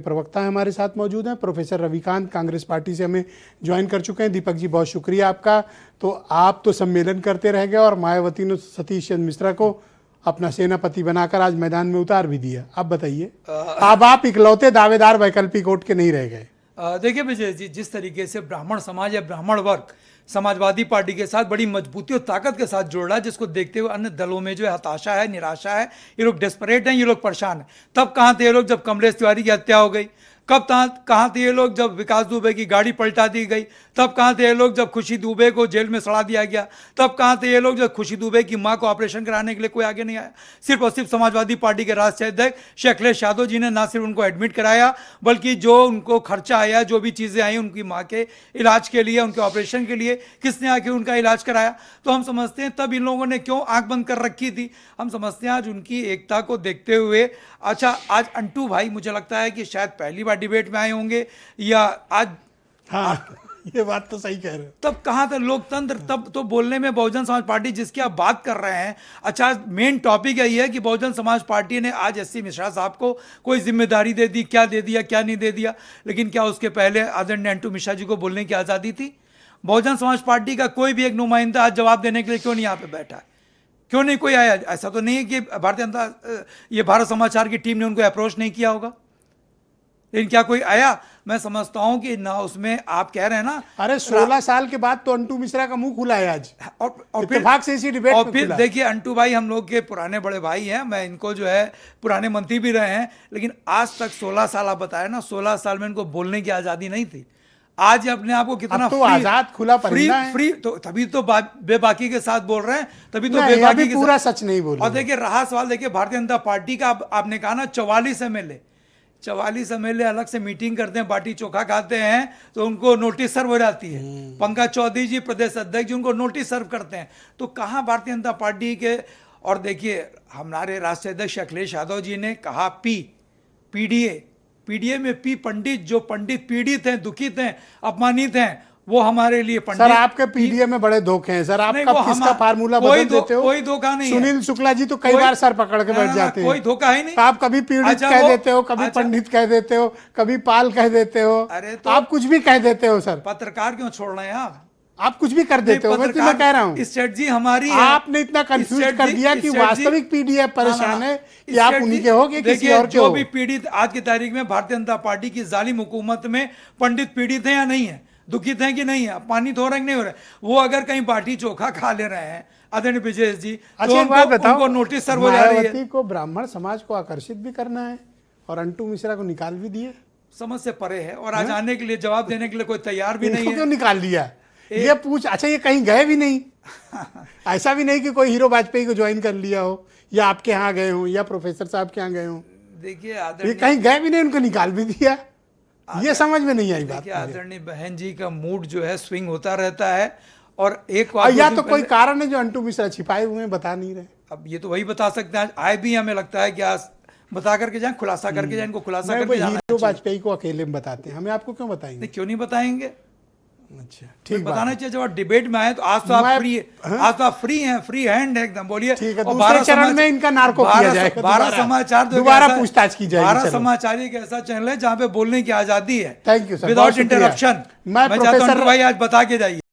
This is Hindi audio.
प्रवक्ता हमारे साथ मौजूद हैं, प्रोफेसर रविकांत कांग्रेस पार्टी से हमें ज्वाइन कर चुके हैं। दीपक जी, बहुत शुक्रिया आपका। तो आप तो सम्मेलन करते रह गए और मायावती ने सतीश चंद्र मिश्रा को अपना सेनापति बनाकर आज मैदान में उतार भी दिया। अब बताइए, अब आप इकलौते दावेदार वैकल्पिक वोट के नहीं रह गए। देखिए विजय जी, जिस तरीके से ब्राह्मण समाज या ब्राह्मण वर्ग समाजवादी पार्टी के साथ बड़ी मजबूती और ताकत के साथ जुड़ रहा है, जिसको देखते हुए अन्य दलों में जो है हताशा है, निराशा है, ये लोग डेस्परेट हैं, ये लोग परेशान हैं। तब कहाँ थे ये लोग जब कमलेश तिवारी की हत्या हो गई? कब कहाँ थे ये लोग जब विकास दुबे की गाड़ी पलटा दी गई? तब कहाँ थे ये लोग जब खुशी दुबे को जेल में सड़ा दिया गया? तब कहाँ थे ये लोग जब खुशी दुबे की मां को ऑपरेशन कराने के लिए कोई आगे नहीं आया? सिर्फ और सिर्फ समाजवादी पार्टी के राष्ट्रीय अध्यक्ष अखिलेश यादव जी ने ना सिर्फ उनको एडमिट कराया, बल्कि जो उनको खर्चा आया, जो भी चीज़ें आई उनकी माँ के इलाज के लिए, उनके ऑपरेशन के लिए, किसने आके उनका इलाज कराया? तो हम समझते हैं तब इन लोगों ने क्यों आंख बंद कर रखी थी। हम समझते हैं आज उनकी एकता को देखते हुए, अच्छा आज अंटू भाई मुझे लगता है कि शायद पहली बार डिबेट में आए होंगे या आज, हाँ ये बात तो सही कह रहे हो। तब कहाँ था लोकतंत्र? तब तो बोलने में बहुजन समाज पार्टी जिसकी आप बात कर रहे हैं, अच्छा मेन टॉपिक यही है कि बहुजन समाज पार्टी ने आज एससी मिश्रा साहब को कोई जिम्मेदारी दे दी, क्या दे दिया क्या नहीं दे दिया। लेकिन क्या उसके पहले आदरणीय अंटू मिश्रा जी को बोलने की आज़ादी थी? बहुजन समाज पार्टी का कोई भी एक नुमाइंदा आज जवाब देने के लिए क्यों नहीं यहाँ पे बैठा है? क्यों नहीं कोई आया? ऐसा तो नहीं है कि भारत समाचार की टीम ने उनको अप्रोच नहीं किया होगा, लेकिन क्या कोई आया? मैं समझता हूं कि ना उसमें आप कह रहे हैं ना, अरे 16 साल के बाद तो अंटू मिश्रा का मुंह खुला है आज, और इत्तेफाक से इसी डिबेट और में फिर खुला। देखिए अंटू भाई हम लोग के पुराने बड़े भाई हैं, मैं इनको जो है पुराने मंत्री भी रहे हैं, लेकिन आज तक 16 साल आप बताए ना, 16 साल में इनको बोलने की आज़ादी नहीं थी। आज अपने आप को कितना तो आजाद खुला परिंदा है। फ्री तो तभी तो बेबाकी के साथ बोल रहे हैं, तभी तो नहीं, बेबाकी के पूरा साथ सच नहीं बोल। और देखिए रहा सवाल, देखिए भारतीय जनता पार्टी का आपने कहा ना 44 एमएलए अलग से मीटिंग करते हैं, बाटी चोखा खाते हैं तो उनको नोटिस सर्व हो जाती है। पंकज चौधरी जी प्रदेश अध्यक्ष जी उनको नोटिस सर्व करते हैं, तो कहाँ भारतीय जनता पार्टी के। और देखिए हमारे राष्ट्रीय अध्यक्ष अखिलेश यादव जी ने कहा पीडीए में पी पंडित, जो पंडित पीड़ित हैं, दुखित हैं, अपमानित हैं, वो हमारे लिए पंडित। सर आपके पीडीए में बड़े धोखे हैं सर, आप कब किसका फार्मूला बदल देते हो? कोई धोखा नहीं है। सुनील शुक्ला जी तो कई बार सर पकड़ के बैठ जाते हैं। कोई धोखा ही नहीं। आप कभी पीड़ित कह देते हो, कभी पंडित कह देते हो, कभी पाल कह देते हो। अरे तो आप कुछ भी कह देते हो सर। पत्रकार क्यों छोड़ रहे हैं आप कुछ भी कर देते हो। मैं कह रहा हूँ स्ट्रेटजी हमारी है। आपने इतना कंफ्यूज कर दिया कि वास्तविक पीडीएफ परेशान है कि आप उन्हीं के हो कि किसी और के हो। जो भी पीड़ित आज की तारीख में भारतीय जनता पार्टी की जालिम हुकूमत में पंडित पीड़ित है या नहीं है, दुखित है कि नहीं है, अपमानित हो रहे नहीं हो रहे, वो अगर कहीं बाटी चोखा खा ले रहे हैं आदरणीय विजय जी, तो उनको नोटिस सर्व हो जा रही है। को ब्राह्मण समाज को आकर्षित भी करना है और अंटू मिश्रा को निकाल भी दिए, समझ से परे है। और आज आने के लिए जवाब देने के लिए कोई तैयार भी नहीं है। क्यों निकाल दिया ये पूछ। अच्छा ये कहीं गए भी नहीं? ऐसा भी नहीं कि कोई हीरो वाजपेयी को ज्वाइन कर लिया हो या आपके यहाँ गए हो या प्रोफेसर साहब के यहाँ गए हो? देखिए ये कहीं गए भी नहीं, उनको निकाल भी दिया। ये समझ में नहीं आई बात। आदरणीय बहन जी का मूड जो है स्विंग होता रहता है। और एक या तो कोई कारण है जो अंटू मिश्रा छिपाए हुए हैं, बता नहीं रहे। अब ये तो वही बता सकते हैं, आए भी हमें लगता है कि आज बता करके जाए, खुलासा करके जाए, इनको खुलासा करके जाना। हीरो वाजपेयी को अकेले में बताते हैं, हमें आपको क्यों बताएंगे? क्यों नहीं बताएंगे? अच्छा ठीक, बताना चाहिए। जब आप डिबेट में आए तो आज तो आप फ्री है, आज तो आप फ्री हैं, फ्री हैंड है एकदम। बोलिए। ठीक है, दूसरे चरण में इनका नार्को किया जाएगा। 12 समाचार दोबारा पूछताछ की जाएगी। 12 समाचार एक ऐसा चैनल है जहाँ पे बोलने की आजादी है, thank you sir, without interruption. मैं चाहता हूँ भाई आज बता के जाइए।